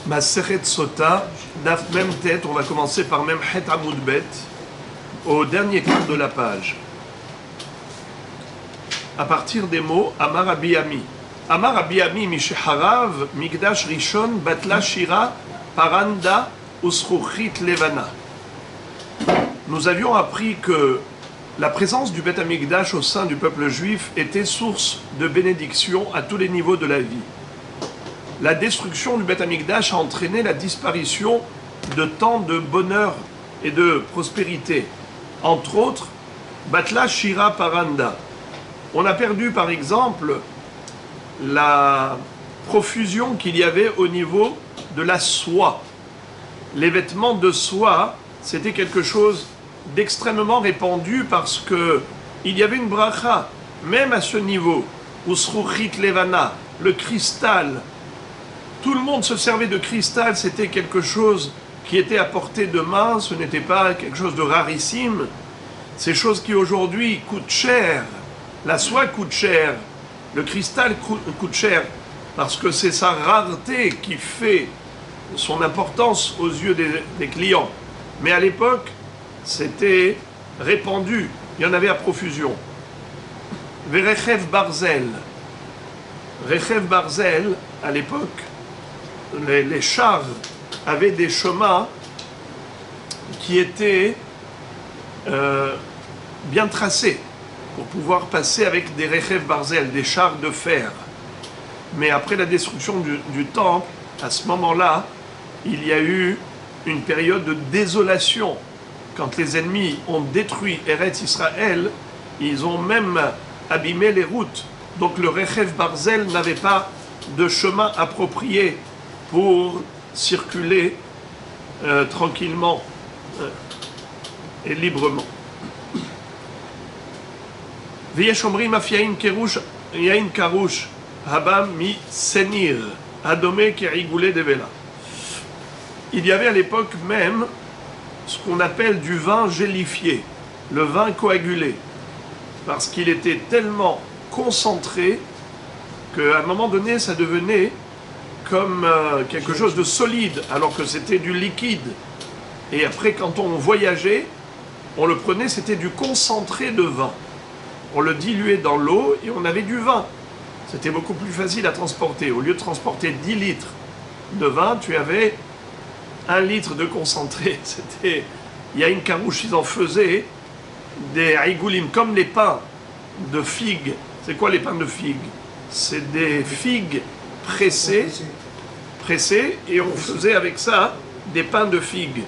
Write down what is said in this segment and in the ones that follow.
Masechet Sota, Daf Mem Tet, on va commencer par Mem Het Amoud Bet, au dernier quart de la page. À partir des mots Amar Abiyami. Amar Abiyami Misheharav, Migdash Rishon, Batla Shira, Paranda, Usruchit Levana. Nous avions appris que la présence du Beth Amikdash au sein du peuple juif était source de bénédiction à tous les niveaux de la vie. La destruction du Beth Amikdash a entraîné la disparition de tant de bonheur et de prospérité. Entre autres, Batla Shira Paranda. On a perdu par exemple la profusion qu'il y avait au niveau de la soie. Les vêtements de soie, c'était quelque chose d'extrêmement répandu parce que il y avait une bracha, même à ce niveau, Usruchit Levana, le cristal. Tout le monde se servait de cristal, c'était quelque chose qui était à portée de main, ce n'était pas quelque chose de rarissime. Ces choses qui aujourd'hui coûtent cher, la soie coûte cher, le cristal coûte cher, parce que c'est sa rareté qui fait son importance aux yeux des clients. Mais à l'époque, c'était répandu, il y en avait à profusion. Verechev Barzel. Rechev Barzel, à l'époque, les chars avaient des chemins qui étaient bien tracés pour pouvoir passer avec des Rechev Barzel, des chars de fer. Mais après la destruction du temple, à ce moment-là, il y a eu une période de désolation. Quand les ennemis ont détruit Eretz Israël, ils ont même abîmé les routes. Donc le Rechev Barzel n'avait pas de chemin approprié pour circuler tranquillement et librement. V'yesh omrim af yain karouche habam mi senir adome kerigoulé devela. Il y avait à l'époque même ce qu'on appelle du vin gélifié, le vin coagulé, parce qu'il était tellement concentré qu'à un moment donné, ça devenait comme quelque chose de solide, alors que c'était du liquide. Et après, quand on voyageait, on le prenait, c'était du concentré de vin. On le diluait dans l'eau et on avait du vin. C'était beaucoup plus facile à transporter. Au lieu de transporter 10 litres de vin, tu avais 1 litre de concentré. C'était... Il y a une carouche, ils en faisaient des haïgoulim, comme les pains de figues. C'est quoi les pains de figues? C'est des figues pressées, et on faisait avec ça des pains de figues.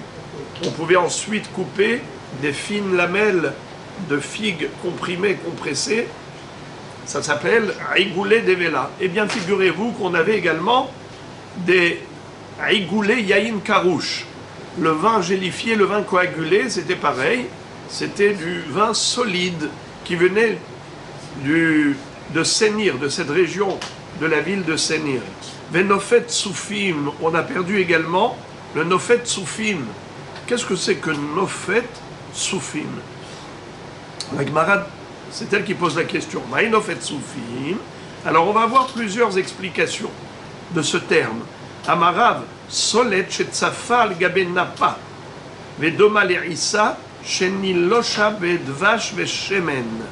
On pouvait ensuite couper des fines lamelles de figues comprimées, compressées. Ça s'appelle haïgoulé devela. Eh bien, figurez-vous qu'on avait également des haïgoulé yaïn karouche. Le vin gélifié, le vin coagulé, c'était pareil. C'était du vin solide qui venait de Senir, de cette région de la ville de Senir. Venofet Soufim, on a perdu également le Nofet Soufim. Qu'est-ce que c'est que Nofet Soufim? La Gemara, c'est elle qui pose la question. Nofet Soufim. Alors on va avoir plusieurs explications de ce terme. Amarav, Solet Shetzafal Gabenapa, Vedoma Lerissa, Shenilosha Vedvash Veshemen.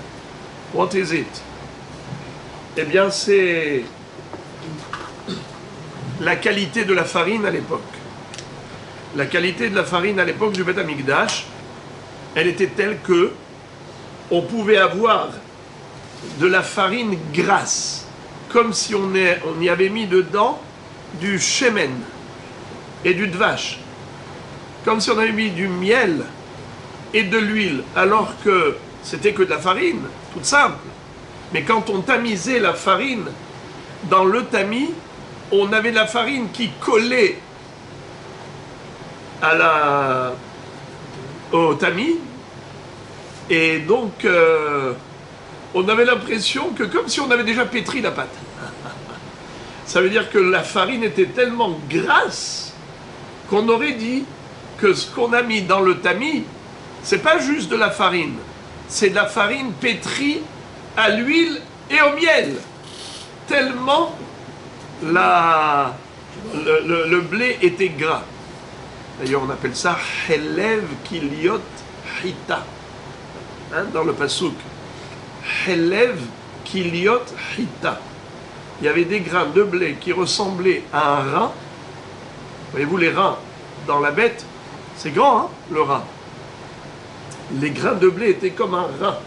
What is it? Eh bien, c'est la qualité de la farine à l'époque. La qualité de la farine à l'époque du Beth Amikdash, elle était telle que on pouvait avoir de la farine grasse, comme si on y avait mis dedans du shemen et du dvash, comme si on avait mis du miel et de l'huile, alors que c'était que de la farine, toute simple. Mais quand on tamisait la farine, dans le tamis, on avait de la farine qui collait au tamis, et donc on avait l'impression que comme si on avait déjà pétri la pâte. Ça veut dire que la farine était tellement grasse qu'on aurait dit que ce qu'on a mis dans le tamis, c'est pas juste de la farine, c'est de la farine pétrie à l'huile et au miel. Tellement la le blé était gras. D'ailleurs, on appelle ça Helev Kiliot Hita. Hein, dans le Passouk. Helev Kiliot Hita. Il y avait des grains de blé qui ressemblaient à un rein. Voyez-vous, les reins dans la bête, c'est grand, hein, le rein. Les grains de blé étaient comme un rein.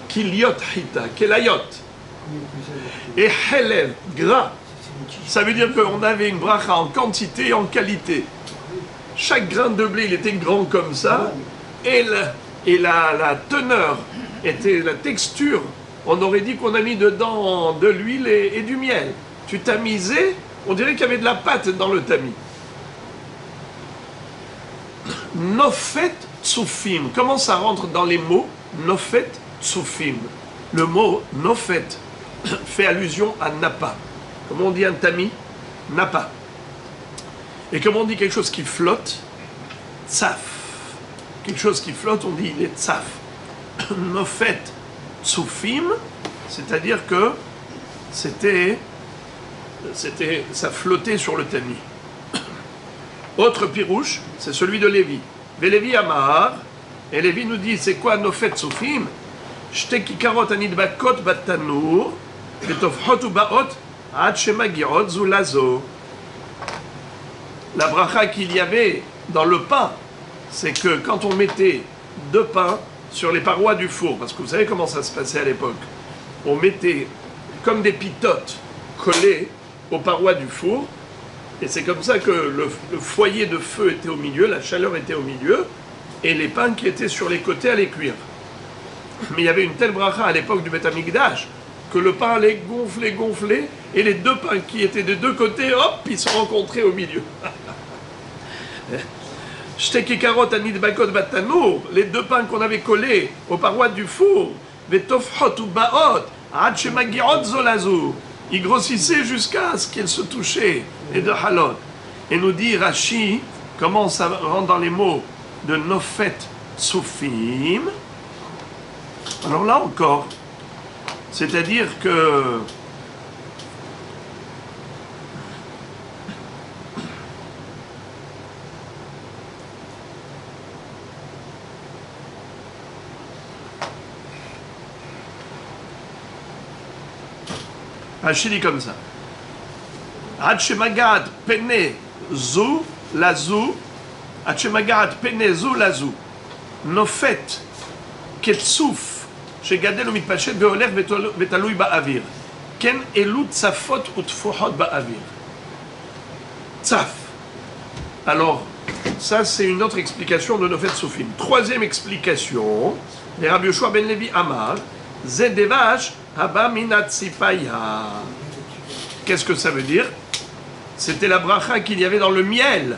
Kiliot Hita, Kelayot. Et Helev, gras. Ça veut dire qu'on avait une bracha en quantité et en qualité. Chaque grain de blé, il était grand comme ça. Et la teneur, la texture, on aurait dit qu'on a mis dedans de l'huile et du miel. Tu tamisais, on dirait qu'il y avait de la pâte dans le tamis. Nofet tsufim. Comment ça rentre dans les mots Nofet tsufim. Le mot Nofet fait allusion à Napa. Comment on dit un tamis Napa. Et comment on dit quelque chose qui flotte Tsaf. Quelque chose qui flotte, on dit il est tsaf. Nofet tsufim, c'est-à-dire que ça flottait sur le tamis. Autre pirouche, c'est celui de Lévi. Lévi Amar, et Lévi nous dit, c'est quoi Nofet tsufim Shte kikarot anidbakot batanur, betofhot ubaot, ad shemagiot zulazo. La bracha qu'il y avait dans le pain, c'est que quand on mettait deux pains sur les parois du four, parce que vous savez comment ça se passait à l'époque, on mettait comme des pitotes collées aux parois du four, et c'est comme ça que le foyer de feu était au milieu, la chaleur était au milieu, et les pains qui étaient sur les côtés allaient cuire. Mais il y avait une telle bracha à l'époque du Beth Amikdash, que le pain allait gonfler, et les deux pains qui étaient des deux côtés, hop, ils se rencontraient au milieu. Les deux pains qu'on avait collés aux parois du four, ils grossissaient jusqu'à ce qu'ils se touchaient, et de halot. Et nous dit Rashi, comment ça rentre dans les mots de Nofet Tsufim. Alors là encore, c'est-à-dire que Rashi dit comme ça. Hachemagad pene zu lazu, Hachemagad pene zu lazu, nofet ketsuf, shegadel umitpashet veoler vetalui ba'avir, ken elu tsafot utfuhot ba'avir. Tsaf. Alors, ça c'est une autre explication de Nofet Tsufim. Troisième explication, les Rabbi Yoshua ben Levi Amar, Zedevash Haba Minatsipaya. Qu'est-ce que ça veut dire? C'était la bracha qu'il y avait dans le miel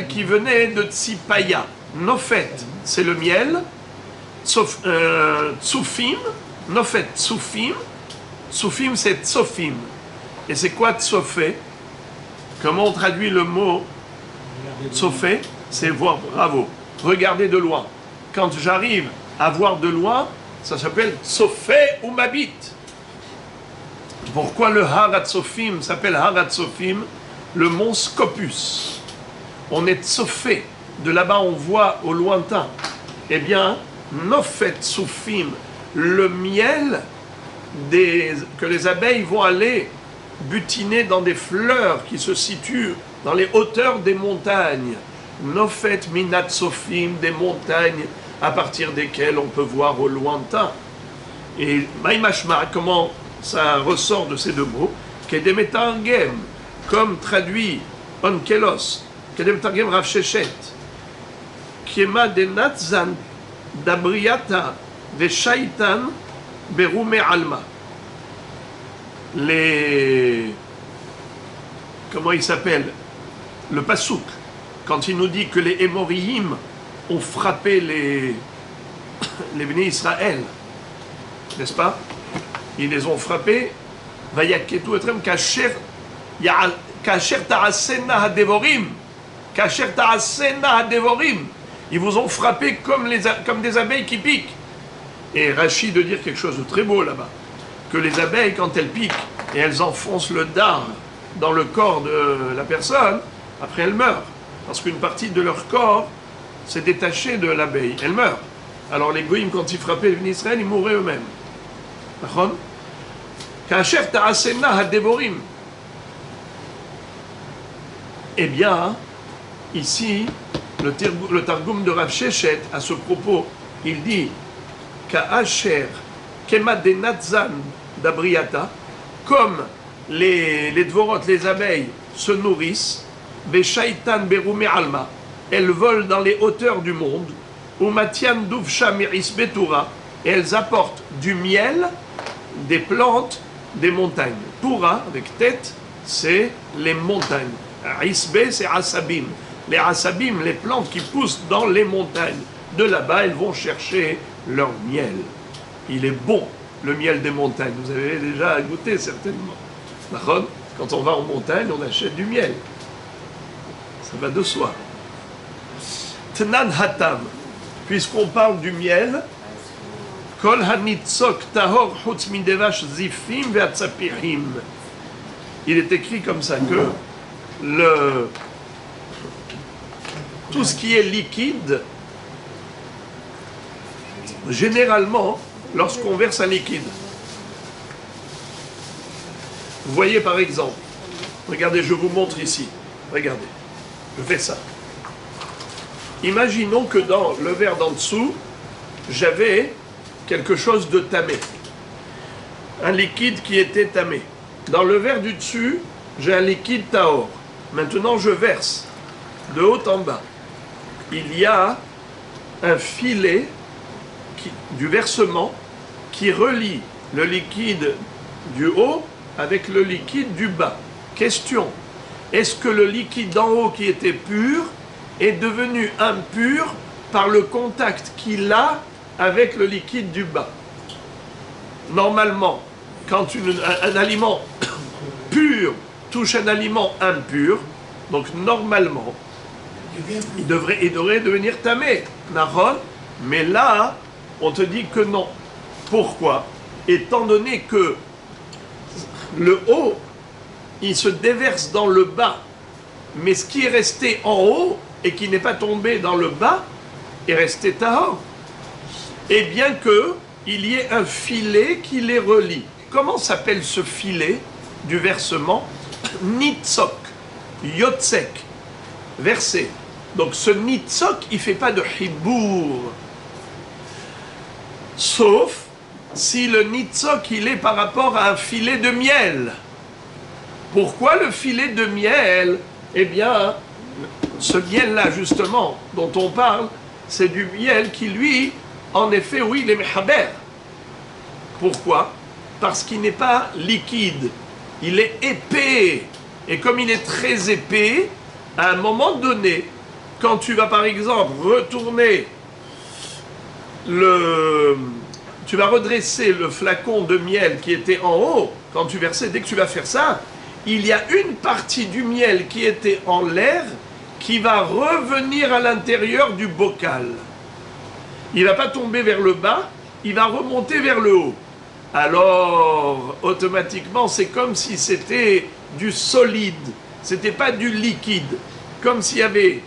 qui venait de Tsipaya. Nofet, c'est le miel. Tsufim, Nofet Tsufim. Tsufim, c'est Tsofim. Et c'est quoi Tsofé? Comment on traduit le mot Tsofé? C'est voir, bravo, regarder de loin. Quand j'arrive à voir de loin, ça s'appelle Tsofé ou Mabit. Pourquoi le Harat Tsofim s'appelle Harat Tsofim? Le mont Scopus. On est Tsofé. De là-bas, on voit au lointain. Eh bien, Nofet Tsofim, le miel que les abeilles vont aller butiner dans des fleurs qui se situent dans les hauteurs des montagnes. Nofet Minat Tsofim, des montagnes à partir desquelles on peut voir au lointain. Et Maïmashma, comment ça ressort de ces deux mots? Kedemetargem, comme traduit Onkelos, Kedemetargem Rav Shechet, Kiema de Natzan Dabriata de Shaitan Berume Alma. Comment il s'appelle? Le Passouk, quand il nous dit que les Émoriim ont frappé les Béné Israël, n'est-ce pas? Ils les ont frappés. Vayaketu etrem kasher ta'asena hadevorim. Kasher ta'asena hadevorim. Ils vous ont frappé comme des abeilles qui piquent. Et Rashi de dire quelque chose de très beau là-bas. Que les abeilles, quand elles piquent et elles enfoncent le dard dans le corps de la personne, après elle meurt. Parce qu'une partie de leur corps s'est détachée de l'abeille, elle meurt. Alors les goïms, quand ils frappaient les Israël, ils mouraient eux-mêmes. D'accord? Kacher ta'asena hadevorim. Eh bien, ici, le Targum de Rav Sheshet, à ce propos, il dit Ka'asher kemadenatzan d'abriata, comme les dvorot, les abeilles, se nourrissent, Veshaitan berume alma, elles volent dans les hauteurs du monde, Umatian duvsha miris betura, et elles apportent du miel, des plantes, des montagnes. Tura, avec tête, c'est les montagnes. Isbe, c'est asabim. Les asabim, les plantes qui poussent dans les montagnes. De là-bas, elles vont chercher leur miel. Il est bon, le miel des montagnes. Vous avez déjà goûté certainement. Quand on va en montagne, on achète du miel. Ça va de soi. Tnan hatam, puisqu'on parle du miel, Kol hanitzok tahor chutz midevash zifim ve'atzapihim. Il est écrit comme ça que tout ce qui est liquide, généralement, lorsqu'on verse un liquide, vous voyez par exemple, regardez, je vous montre ici, regardez, je fais ça. Imaginons que dans le verre d'en dessous, j'avais quelque chose de tamé, un liquide qui était tamé. Dans le verre du dessus, j'ai un liquide tahor. Maintenant, je verse de haut en bas. Il y a un filet du versement qui relie le liquide du haut avec le liquide du bas. Question, est-ce que le liquide d'en haut qui était pur est devenu impur par le contact qu'il a avec le liquide du bas? Normalement, quand un aliment pur touche un aliment impur, donc normalement, il devrait devenir tamé, Nahon, mais là, on te dit que non. Pourquoi? Étant donné que le haut, il se déverse dans le bas, mais ce qui est resté en haut et qui n'est pas tombé dans le bas est resté tahor. Et bien qu'il y ait un filet qui les relie. Comment s'appelle ce filet du versement? Nitzok, yotzek, versé. Donc ce nitzok, il ne fait pas de hibour. Sauf si le nitzok, il est par rapport à un filet de miel. Pourquoi le filet de miel? Eh bien, ce miel-là, justement, dont on parle, c'est du miel qui, lui, en effet, oui, il est mehaber. Pourquoi? Parce qu'il n'est pas liquide, il est épais. Et comme il est très épais, à un moment donné, quand tu vas par exemple retourner tu vas redresser le flacon de miel qui était en haut, quand tu versais, dès que tu vas faire ça, il y a une partie du miel qui était en l'air qui va revenir à l'intérieur du bocal. Il ne va pas tomber vers le bas, il va remonter vers le haut. Alors, automatiquement, c'est comme si c'était du solide, c'était pas du liquide, comme s'il y avait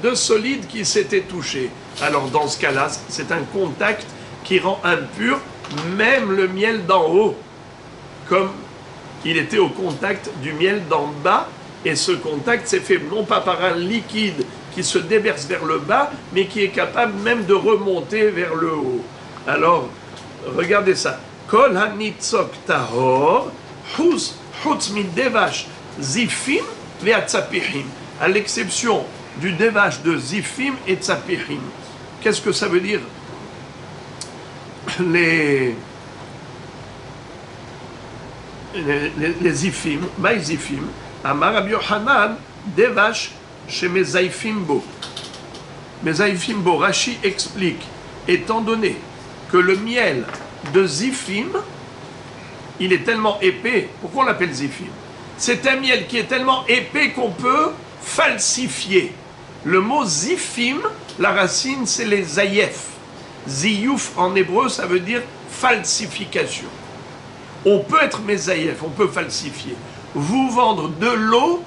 deux solides qui s'étaient touchés. Alors, dans ce cas-là, c'est un contact qui rend impur même le miel d'en haut, comme il était au contact du miel d'en bas, et ce contact s'est fait non pas par un liquide qui se déverse vers le bas, mais qui est capable même de remonter vers le haut. Alors, regardez ça. Kol hanitzok tahor, chutz midevash zifim ve'atzapihim. À l'exception du dévash de zifim et tzapihim. Qu'est-ce que ça veut dire? Les zifim, maï zifim, Amar Rabbi Yochanan, devash chez Mezaïfimbo. Mezaïfimbo, Rashi explique, étant donné que le miel de zifim, il est tellement épais, pourquoi on l'appelle zifim? C'est un miel qui est tellement épais qu'on peut falsifier. Le mot zifim, la racine, c'est les zayef. Ziyuf en hébreu, ça veut dire falsification. On peut être mézaïef, on peut falsifier. vous vendre de l'eau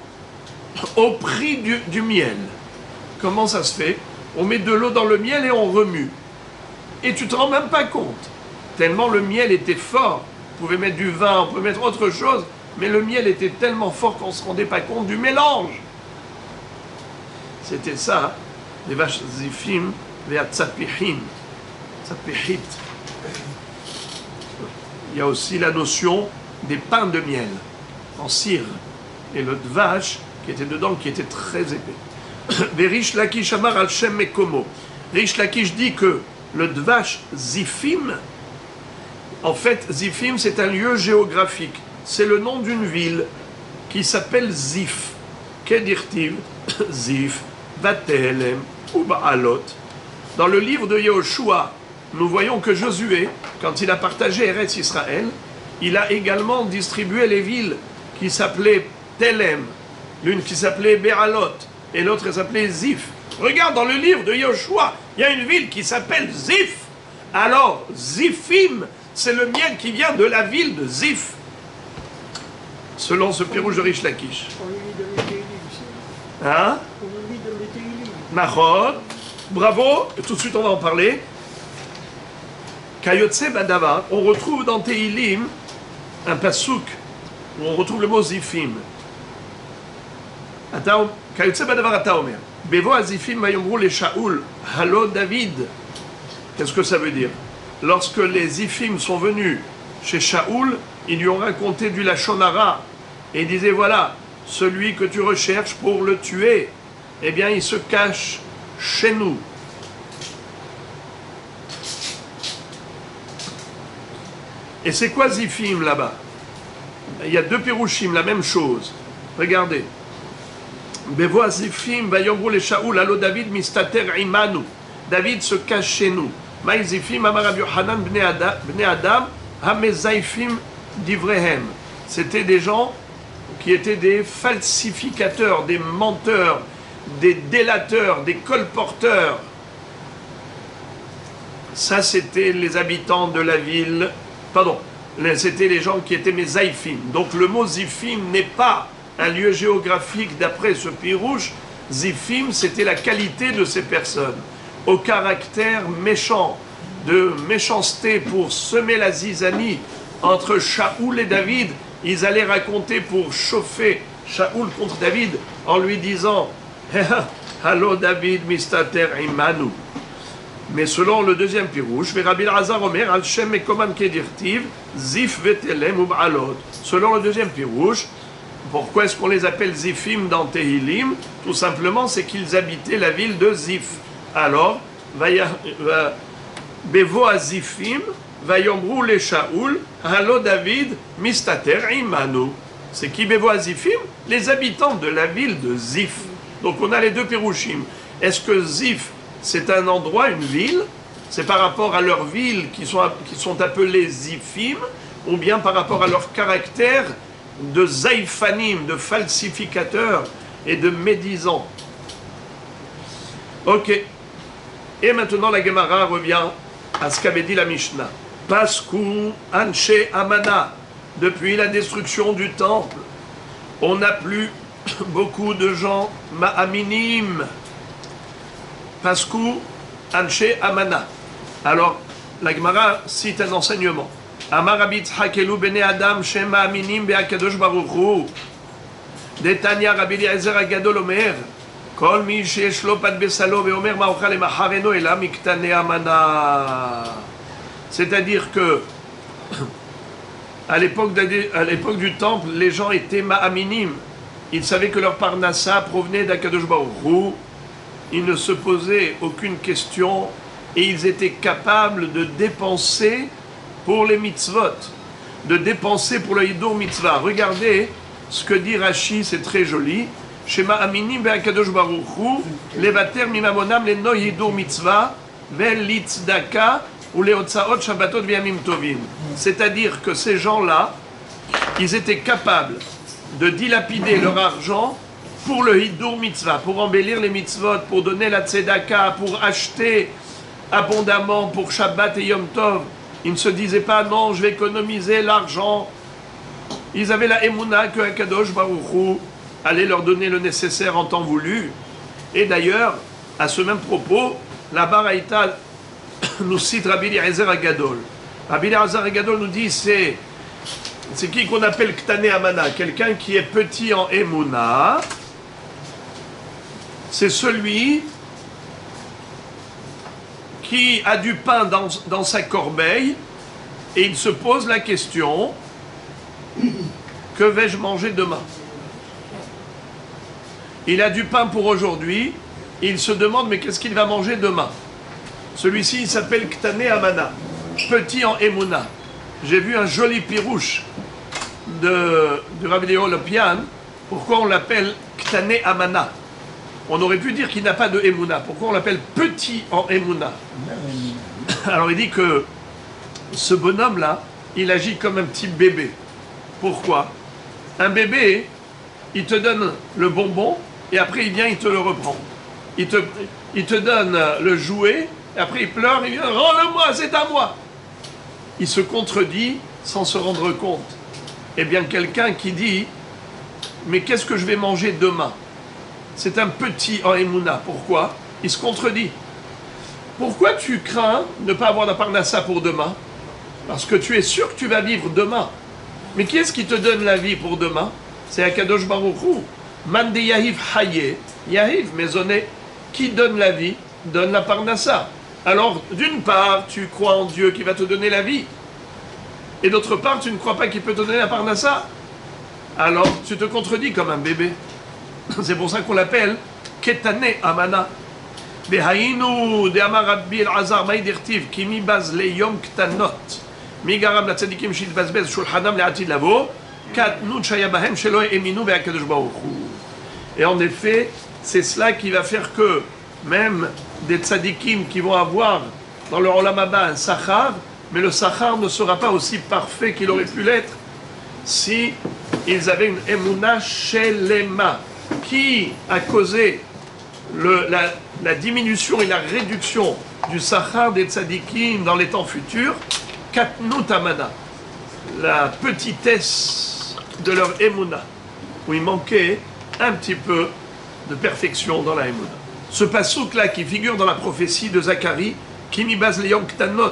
au prix du miel. Comment ça se fait? On met de l'eau dans le miel et on remue. Et tu te rends même pas compte. Tellement le miel était fort. On pouvait mettre du vin, on pouvait mettre autre chose, mais le miel était tellement fort qu'on ne se rendait pas compte du mélange. C'était ça, les vaches zifim, les tzapihim, tzapihit. Il y a aussi la notion des pains de miel en cire. Et le dvash qui était dedans, qui était très épais. Rish Lakish Amar al Shem Mekomo. Rish Lakish dit que le dvash zifim, en fait, Zifim, c'est un lieu géographique. C'est le nom d'une ville qui s'appelle Zif. Kedirtiv, Zif, Batelem ou Baalot. Dans le livre de Yehoshua, nous voyons que Josué, quand il a partagé Eretz Israël, il a également distribué les villes qui s'appelaient Telem, l'une qui s'appelait Be'alot, et l'autre qui s'appelait Zif. Regarde dans le livre de Yehoshua, il y a une ville qui s'appelle Zif. Alors, Zifim, c'est le miel qui vient de la ville de Zif, selon ce pirouge de Rish Lakish. On lui donne les Téhilim ici. Hein? On lui donne les Téhilim. Nahon, bravo, tout de suite on va en parler. Kayotse Badavar, on retrouve dans Tehilim un pasouk où on retrouve le mot Zifim. Kayotse Badavar Ataomer. Bevo Azifim Mayomrou les Shaoul, Halo David. Qu'est-ce que ça veut dire? Lorsque les Zifim sont venus chez Shaoul, ils lui ont raconté du Lachonara et ils disaient voilà, celui que tu recherches pour le tuer, eh bien il se cache chez nous. Et c'est quoi Zifim là-bas? Il y a deux Pirouchim, la même chose. Regardez. Bevo Zifim, Vayomrou les Shaoul, Allo David, Mistater Imanu. David se cache chez nous. Maïzifim, Amar Rabbi Yochanan, Bnei Adam, Hamezaifim d'Ivrehem. C'était des gens qui étaient des falsificateurs, des menteurs, des délateurs, des colporteurs. Ça, c'était les habitants de la ville. Pardon, c'était les gens qui étaient mes zaïfim. Donc le mot zifim n'est pas un lieu géographique d'après ce pirouche. Zifim, c'était la qualité de ces personnes, au caractère méchant, de méchanceté pour semer la zizanie entre Shaoul et David. Ils allaient raconter pour chauffer Shaoul contre David en lui disant Hallo David mistater imanu. Mais selon le deuxième pirouche, Rabbi Elazar Omer al Shem Mekoman Kedirtiv Zif Vetelem ou Baalot. Selon le deuxième pirouche, pourquoi est-ce qu'on les appelle Zifim dans Tehilim? Tout simplement, c'est qu'ils habitaient la ville de Zif. Alors, Bevo Azifim, Vayomrou le Shaoul, Hallo David, Mistater Imanu. C'est qui Bevo Azifim? Les habitants de la ville de Zif. Donc on a les deux Pirouchim. Est-ce que Zif, c'est un endroit, une ville? C'est par rapport à leur ville qui sont appelées Zifim, ou bien par rapport à leur caractère de zaïfanim, de falsificateurs et de médisants? Ok. Et maintenant la Gemara revient à ce qu'avait dit la Mishnah. Pasku Anshe Amana. Depuis la destruction du temple, on n'a plus beaucoup de gens ma'aminim. Pasku Anshe Amana. Alors, la Gemara cite un enseignement. Amar Rabbi Yitzhak Elu bene Adam shem ma'aminim be'akadosh baruch hu. Detanya Rabbi Eliezer Agadol Omer. Kol mi sheyesh lo pat besalo ve'omer ma'ochal lemachareno ela miktane amana. C'est-à-dire que à l'époque du temple, les gens étaient ma'aminim. Ils savaient que leur parnassa provenait d'Akadosh Baruch Hu. Ils ne se posaient aucune question et ils étaient capables de dépenser pour les mitzvot, de dépenser pour le hidur mitzvah. Regardez ce que dit Rashi, c'est très joli. Shema aminim be'akadosh baruch hu levater mimamonam leno hidur mitzvah ve'litzdaka ou leotzaot shabbatot v'yamim tovim. C'est-à-dire que ces gens-là, ils étaient capables de dilapider leur argent pour le hidur mitzvah, pour embellir les mitzvot, pour donner la tzedaka, pour acheter abondamment pour Shabbat et Yom Tov. Ils ne se disaient pas non, je vais économiser l'argent. Ils avaient la émouna que Akadosh Baruch Hu allait leur donner le nécessaire en temps voulu. Et d'ailleurs, à ce même propos, la Baraïta nous cite Rabbi Eliezer Agadol. Rabbi Eliezer Agadol nous dit c'est qui qu'on appelle Ktané Amana, quelqu'un qui est petit en émouna. C'est celui qui a du pain dans sa corbeille et il se pose la question, que vais-je manger demain? Il a du pain pour aujourd'hui, il se demande mais qu'est-ce qu'il va manger demain? Celui-ci il s'appelle Ktané Amana, petit en émouna. J'ai vu un joli pirouche du Rabbi Léo Lopian. Pourquoi on l'appelle Ktané Amana? On aurait pu dire qu'il n'a pas de émouna. Pourquoi on l'appelle petit en émouna? Alors il dit que ce bonhomme-là, il agit comme un petit bébé. Pourquoi? Un bébé, il te donne le bonbon et après il vient, il te le reprend. Il te donne le jouet et après il pleure, il vient, rends-le-moi, c'est à moi. Il se contredit sans se rendre compte. Eh bien, quelqu'un qui dit, mais qu'est-ce que je vais manger demain? C'est un petit en émouna. Pourquoi? Il se contredit. Pourquoi tu crains ne pas avoir la parnassa pour demain? Parce que tu es sûr que tu vas vivre demain. Mais qui est-ce qui te donne la vie pour demain? C'est Akadosh Baruch Hu. Mande Yahiv Haye, Yahiv Maisonné, qui donne la vie, donne la parnassa. Alors, d'une part, tu crois en Dieu qui va te donner la vie. Et d'autre part, tu ne crois pas qu'il peut te donner la parnassa. Alors, tu te contredis comme un bébé. C'est pour ça qu'on l'appelle Ketané Amana. Behaïnu de Amar Rabbi El-Azar Maïdirtiv, qui mi baz le yom ktanot, mi garam la tzadikim shil bazbez shulchanam le atid lavo, katnut shayabahem shelo eminu be'akadosh baruch hu. Et en effet, c'est cela qui va faire que même des tzadikim qui vont avoir dans leur olam haba un sachar, mais le sachar ne sera pas aussi parfait qu'il aurait pu l'être si ils avaient une emuna shelema qui a causé la diminution et la réduction du sachar des tzadikim dans les temps futurs, katnut amana, la petitesse de leur emuna, où il manquait un petit peu de perfection dans la emuna. Ce passouk-là qui figure dans la prophétie de Zacharie, Kimi baz leyom ktanot,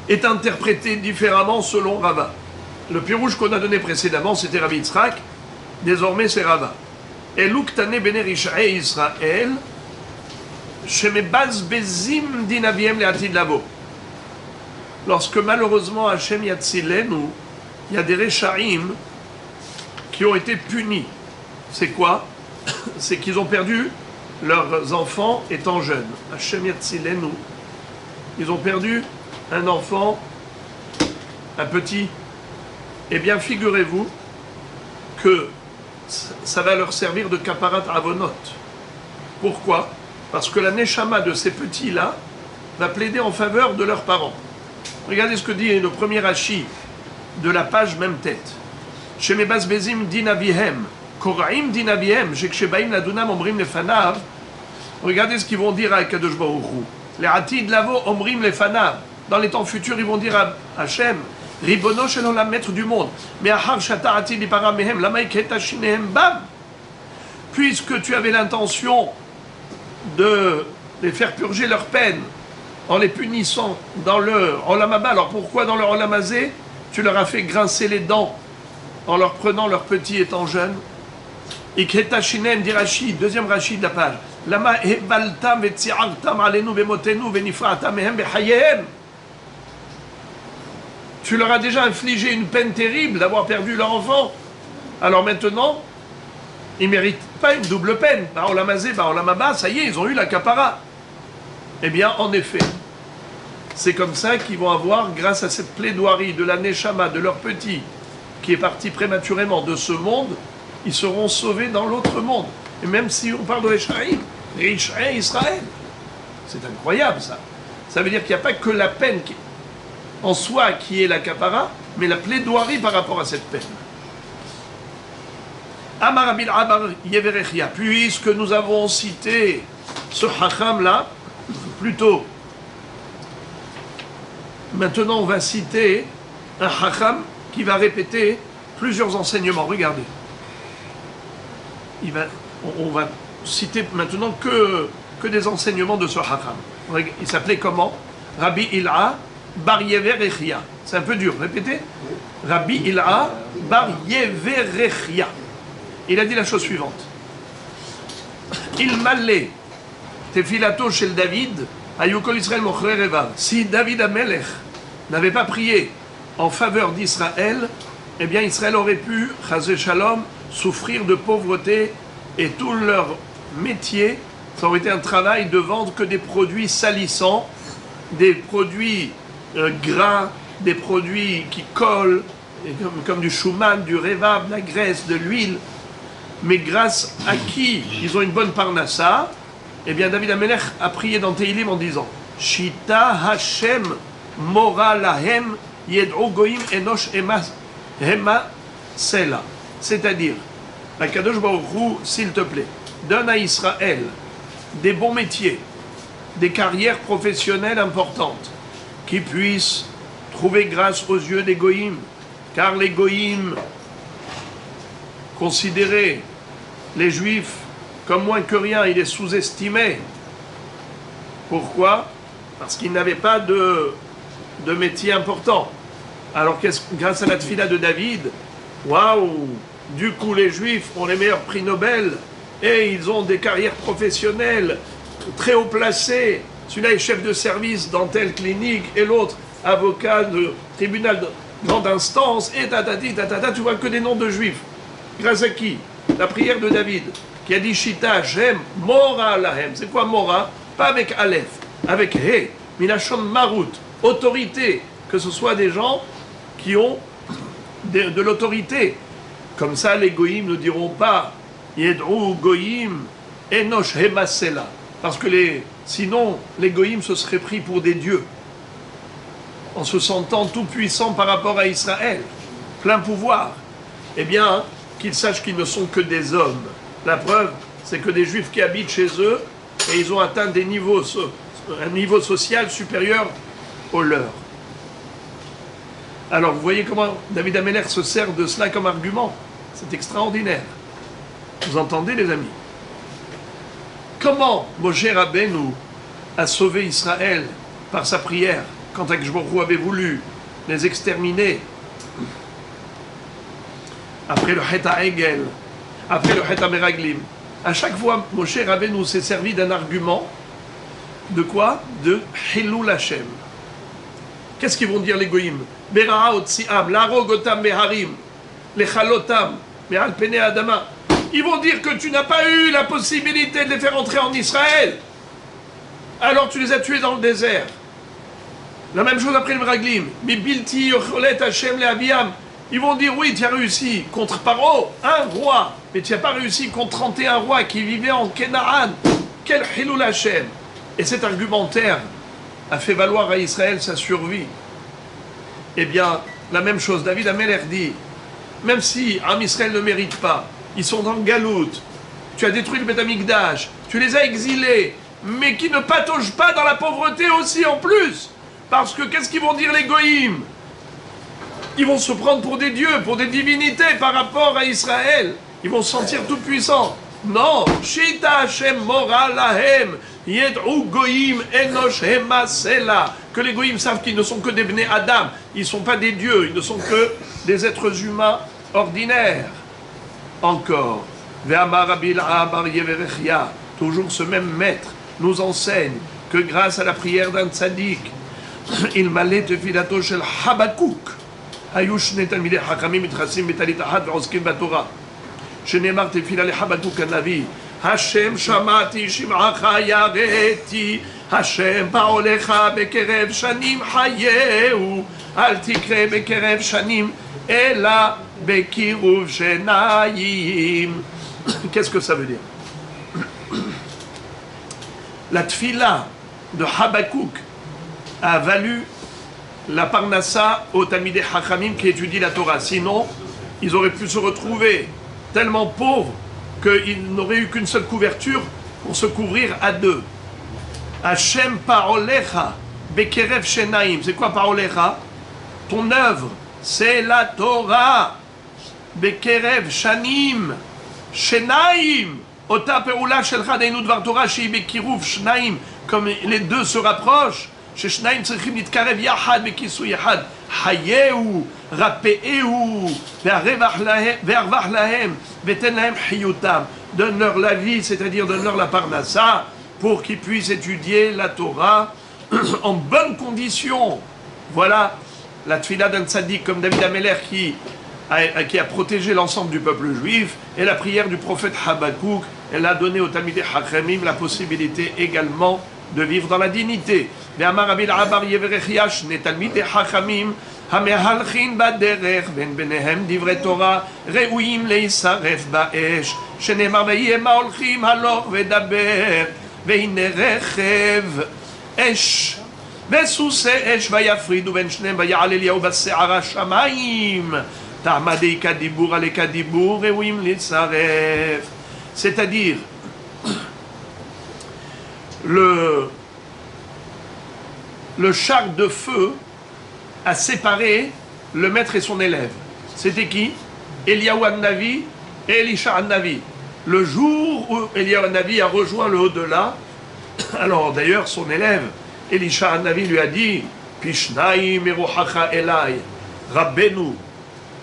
est interprété différemment selon Rava. Le pirouche qu'on a donné précédemment, c'était Rabbi Yitzhak, désormais c'est Rava. Elou ktane bene rish'ei Israël, shemebaz bezim dinaviem le'atid lavo. Lorsque malheureusement Hachem Yatzilenu, il y a des Rechaim qui ont été punis. C'est quoi? C'est qu'ils ont perdu leurs enfants étant jeunes. Hachem Yatzilenu. Ils ont perdu un enfant, un petit. Eh bien, figurez-vous que ça va leur servir de kaparat avonot. Pourquoi? Parce que la neshama de ces petits-là va plaider en faveur de leurs parents. Regardez ce que dit le premier Rashi de la page même tête. Shemebaz bezim dinavihem, koraim dinavihem, shekshebaim ladunam omrim lefanav. Regardez ce qu'ils vont dire à Kadosh Baruch Hu. Les atid lavo omrim lefanav. Dans les temps futurs, ils vont dire à Hachem, Ribono shel olam, maître du monde, mais achar shata atid lipara mehem, lama iketa shinehem bam. Puisque tu avais l'intention de les faire purger leur peine en les punissant dans leur olam haba, alors pourquoi dans leur olam hazé tu leur as fait grincer les dents en leur prenant leurs petits étant jeunes? Iketa shinehem, dit Rashi, deuxième Rashi de la page. Lama hebaltam vetziartam alenu vemotenu venifratam mehem behayem. Tu leur as déjà infligé une peine terrible d'avoir perdu leur enfant. Alors maintenant, ils ne méritent pas une double peine. Baolam hazé, baolam haba, ça y est, ils ont eu la kapara. Eh bien, en effet, c'est comme ça qu'ils vont avoir, grâce à cette plaidoirie de la neshama de leur petit, qui est parti prématurément de ce monde, ils seront sauvés dans l'autre monde. Et même si on parle de Rechaim, Rechaim Israël, c'est incroyable ça. Ça veut dire qu'il n'y a pas que la peine en soi qui est la kapara, mais la plaidoirie par rapport à cette peine. Amar Abil Abar Yeverechia, puisque nous avons cité ce hacham-là, plutôt, maintenant on va citer un Chacham qui va répéter plusieurs enseignements. Regardez. On va citer maintenant que des enseignements de ce Chacham. Il s'appelait comment? Rabbi Il'a Bar Yeverechia. C'est un peu dur, répétez. Rabbi Il'a Bar Yeverechia. Il a dit la chose suivante. Il m'allait Tefilato chez David, Ayukol Israël Mochrer Evav. Si David Amelech n'avait pas prié en faveur d'Israël, eh bien Israël aurait pu, Chazé Shalom, souffrir de pauvreté et tout leur métier, ça aurait été un travail de vendre que des produits salissants, des produits gras, des produits qui collent, comme du chouman, du revav, de la graisse, de l'huile. Mais grâce à qui ils ont une bonne parnassa, eh bien David Amelech a prié dans Teilim en disant Shita Hashem Mora Lahem Yed'u Goim Enosh Hema Sela. C'est-à-dire, Akadosh Baruch Hu, s'il te plaît, donne à Israël des bons métiers, des carrières professionnelles importantes, qui puissent trouver grâce aux yeux des Goïm, car les Goïm considéraient les Juifs comme moins que rien, ils les sous-estimaient. Pourquoi? Parce qu'ils n'avaient pas de métier important. Alors grâce à la tfila de David, waouh, du coup les Juifs ont les meilleurs prix Nobel et ils ont des carrières professionnelles très haut placées. Celui-là est chef de service dans telle clinique et l'autre avocat de tribunal de grande instance et tu vois que des noms de Juifs. Grâce à qui? La prière de David qui a dit Shita Hashem Mora Lahem. C'est quoi Mora? Pas avec Aleph, avec He, Minachon Marut, autorité, que ce soit des gens qui ont de l'autorité. Comme ça, les Goïm ne diront pas Yed'u Goïm Enosh Hemasela. Parce que sinon, les Goïm se seraient pris pour des dieux, en se sentant tout puissants par rapport à Israël, plein pouvoir. Eh bien, qu'ils sachent qu'ils ne sont que des hommes. La preuve, c'est que des Juifs qui habitent chez eux, et ils ont atteint un niveau social supérieur au leur. Alors, vous voyez comment David Amelech se sert de cela comme argument. C'est extraordinaire. Vous entendez, les amis? Comment Moshe Rabbeinu a sauvé Israël par sa prière quand Akadosh Baruch Hu avait voulu les exterminer après le Het HaEgel, après le Het HaMeraglim? À chaque fois, Moshe Rabbeinu s'est servi d'un argument. De quoi? De Hilul Hashem. Qu'est-ce qu'ils vont dire les Goïm? Bera'a otzi'am, larogotam beharim, lechalotam, be'al pene adama. Ils vont dire que tu n'as pas eu la possibilité de les faire entrer en Israël. Alors tu les as tués dans le désert. La même chose après le Meraglim. Mibilti yocholet Hashem le'aviam. Ils vont dire oui, tu as réussi contre Paro, un roi, mais tu n'as pas réussi contre 31 rois qui vivaient en Kenaan. Quel Hilul Hashem. Et cet argumentaire a fait valoir à Israël sa survie. Eh bien, la même chose, David Amelech dit, même si Am Israël ne mérite pas, ils sont dans le Galout, tu as détruit le Beth Amikdash, tu les as exilés, mais qui ne pataugent pas dans la pauvreté aussi en plus. Parce que qu'est-ce qu'ils vont dire les Goïm? Ils vont se prendre pour des dieux, pour des divinités par rapport à Israël. Ils vont se sentir tout puissants. Non, Shita Hashem Mora Lahem, Yed'u Goïm Enosh Hemasela. Que les Goïm savent qu'ils ne sont que des Bnei Adam. Ils ne sont pas des dieux, ils ne sont que des êtres humains ordinaires. Encore, Ve'amar Rabbi Il'a Bar Yeverechia, toujours ce même maître, nous enseigne que grâce à la prière d'un tzaddik, il m'allait tefilato shel Habakouk. היו שני תלמידי חכמים מתחסים בטלית אחת ועוסקים בתורה שנאמר תפילה לחבקוק הנביא השם שמעתי שמעך יראתי השם פעולך בקרב שנים חייהו אל תקרא בקרב שנים אלא בקירוב שניים. Qu'est-ce que ça veut dire? La tfila de Habakouk a valu la parnassa aux Talmidei Chachamim qui étudient la Torah. Sinon, ils auraient pu se retrouver tellement pauvres qu'ils n'auraient eu qu'une seule couverture pour se couvrir à deux. Hashem Parolecha Bekerev Shenaim. C'est quoi Parolecha? Ton œuvre c'est la Torah. Bekerev shanim shenaim ota peula shelcha deinu dvar Torah shei bekiruv shnaim, comme les deux se rapprochent. ששניים צריכים להתקרב יחד בכיסוי אחד, חייהו, רפאהו, והרווח להם, ותן להם חיותם. Donne-leur la vie, c'est-à-dire donne-leur la parnassa, pour qu'ils puissent étudier la Torah en bonnes conditions. Voilà la tfila d'un tzaddik comme David Ameler qui a protégé l'ensemble du peuple juif, et la prière du prophète Habakkuk, elle a donné aux Talmidei Chachamim la possibilité également de vivre dans la dignité. ואמר רבי אלעבר יברכיה שני תלמידי חכמים המהלכים בדרך בין ביניהם דברי תורה ראויים להישרף באש, שנאמר ויהיה מה הולכים הלוך ודבר, והנה רכב אש וסוסי אש ויפרידו בין שניהם ויעל אליהו בסערה שמיים תעמדי כדיבור עלי כדיבור ראויים להישרף. C'est-à-dire le char de feu a séparé le maître et son élève. C'était qui? Eliyahu Hanavi et Elisha Hanavi. Le jour où Eliyahu Hanavi a rejoint le au-delà, alors d'ailleurs son élève Elisha Hanavi lui a dit Pishnaim erochacha elai, Rabbenu,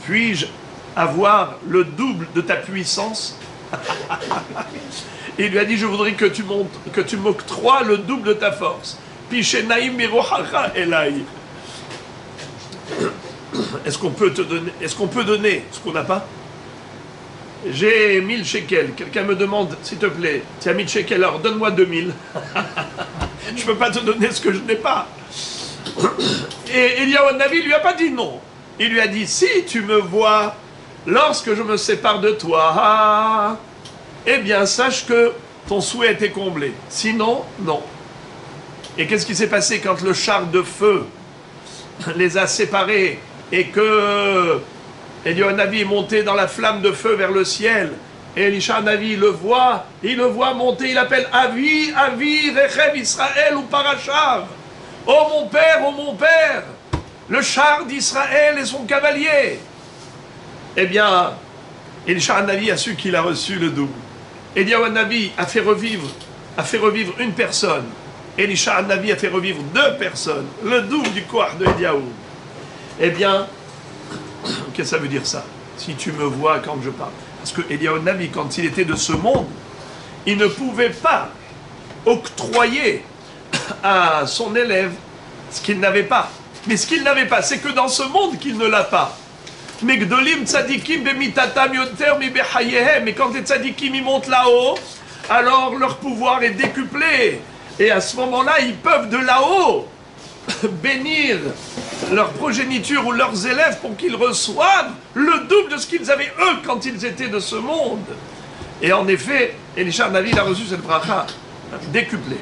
puis-je avoir le double de ta puissance? Il lui a dit je voudrais que tu m'octroies le double de ta force. Pishenaim mirohacha elai. Est-ce qu'on peut donner ce qu'on n'a pas? J'ai 1000 shekels. Quelqu'un me demande, s'il te plaît, tu as 1000 shekels, alors donne-moi 2000. Je ne peux pas te donner ce que je n'ai pas. Et Eliyahu Hanavi lui a pas dit non. Il lui a dit, si tu me vois lorsque je me sépare de toi, eh bien sache que ton souhait était comblé. Sinon, non. Et qu'est-ce qui s'est passé quand le char de feu les a séparés et que Eliyahu Hanavi est monté dans la flamme de feu vers le ciel, et Elisha Hanavi il le voit monter, il appelle Avi, Avi, Rechev Israël ou Parashav. Oh mon père, le char d'Israël et son cavalier. Eh bien, Elisha Hanavi a su qu'il a reçu le double. Eliyahu Hanavi a fait revivre une personne. Elisha Hanavi a fait revivre 2 personnes, le double du koach de Eliyahu. Eh bien, qu'est-ce que ça veut dire ça? Si tu me vois quand je parle. Parce que Eliyahu Hanavi, quand il était de ce monde, il ne pouvait pas octroyer à son élève ce qu'il n'avait pas. Mais ce qu'il n'avait pas, c'est que dans ce monde qu'il ne l'a pas. Mais Gdolim tzadikim bemitatam yoter mi bechayehem. Mais quand les tzadikim y montent là-haut, alors leur pouvoir est décuplé. Et à ce moment-là, ils peuvent de là-haut bénir leur progéniture ou leurs élèves pour qu'ils reçoivent le double de ce qu'ils avaient eux quand ils étaient de ce monde. Et en effet, Elisha Hanavi a reçu cette bracha décuplée.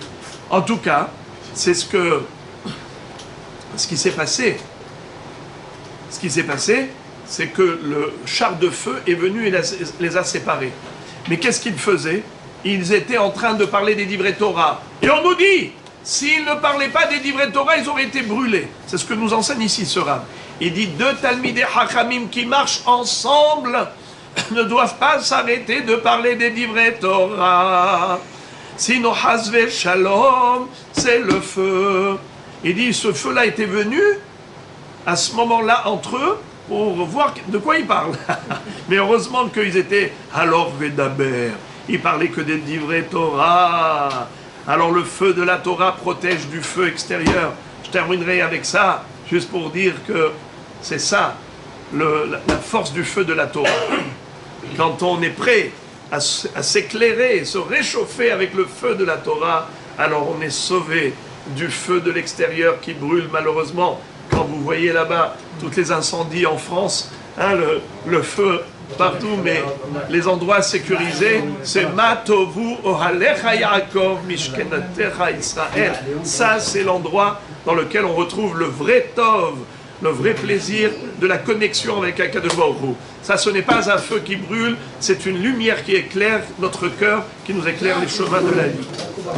En tout cas, c'est ce qui s'est passé. Ce qui s'est passé, c'est que le char de feu est venu et les a séparés. Mais qu'est-ce qu'ils faisaient? Ils étaient en train de parler des divrei Torah. Et on nous dit, s'ils ne parlaient pas des divrei Torah, ils auraient été brûlés. C'est ce que nous enseigne ici ce Rav. Il dit, 2 Talmidei Chachamim qui marchent ensemble ne doivent pas s'arrêter de parler des divrei Torah. Sinon, Hasve Shalom, c'est le feu. Il dit, ce feu-là était venu à ce moment-là entre eux pour voir de quoi ils parlent. Mais heureusement qu'ils étaient alors Vedaber. Ils parlaient que des divrei Torah. Alors le feu de la Torah protège du feu extérieur. Je terminerai avec ça, juste pour dire que c'est ça, la force du feu de la Torah. Quand on est prêt à s'éclairer, se réchauffer avec le feu de la Torah, alors on est sauvé du feu de l'extérieur qui brûle malheureusement. Quand vous voyez là-bas tous les incendies en France, hein, le feu partout, mais les endroits sécurisés, c'est Matovu Ohalecha Yaakov Mishkenatecha Israël. Ça, c'est l'endroit dans lequel on retrouve le vrai Tov, le vrai plaisir de la connexion avec Akadosh Baruch Hu. Ça, ce n'est pas un feu qui brûle, c'est une lumière qui éclaire notre cœur, qui nous éclaire les chemins de la vie.